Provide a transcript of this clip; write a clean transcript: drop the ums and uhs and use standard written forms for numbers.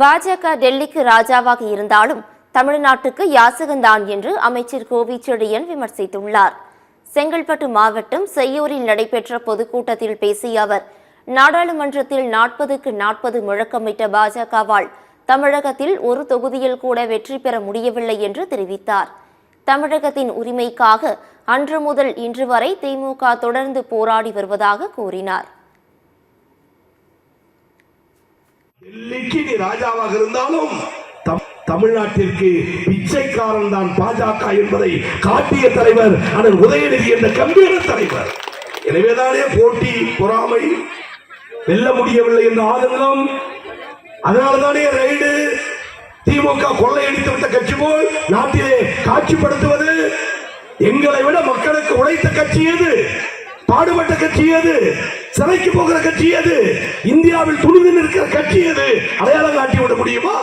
பாஜக டெல்லிக்கு ராஜாவாக இருந்தாலும் தமிழ்நாட்டுக்கு யாசகந்தான் என்று அமைச்சர் கோவிச்செழியன் விமர்சித்துள்ளார். செங்கல்பட்டு மாவட்டம் செய்யூரில் நடைபெற்ற பொதுக்கூட்டத்தில் பேசிய அவர், நாடாளுமன்றத்தில் 40க்கு 40 முழக்கமிட்ட பாஜகவால் தமிழகத்தில் ஒரு தொகுதியில் கூட வெற்றி பெற முடியவில்லை என்று தெரிவித்தார். தமிழகத்தின் உரிமைக்காக அன்று முதல் இன்று வரை திமுக தொடர்ந்து போராடி வருவதாக கூறினார். டெல்லிக்கு நீ ராஜாவாக இருந்தாலும் தமிழ்நாட்டிற்கு பிச்சைக்காரன் தான் பாஜக என்பதை காட்டிய தலைவர் அண்ணன் உதயநிதி என்ற கம்பீர தலைவர். எனவேதானே போட்டி பொறாமை வெல்ல முடியவில்லை என்ற ஆதங்கம், அதனால்தானே ரைடு திமுக கொள்ளையடித்து விட்ட கட்சி போல் நாட்டிலே காட்சிப்படுத்துவது. எங்களை விட மக்களுக்கு உழைத்த கட்சி எது? பாடுபட்ட கட்சி எது? சிறைக்கு போகிற கட்சி எது? இந்தியாவில் துணிந்து நிற்கிற கட்சி எது? அடையாளம் காட்டி விட முடியுமா?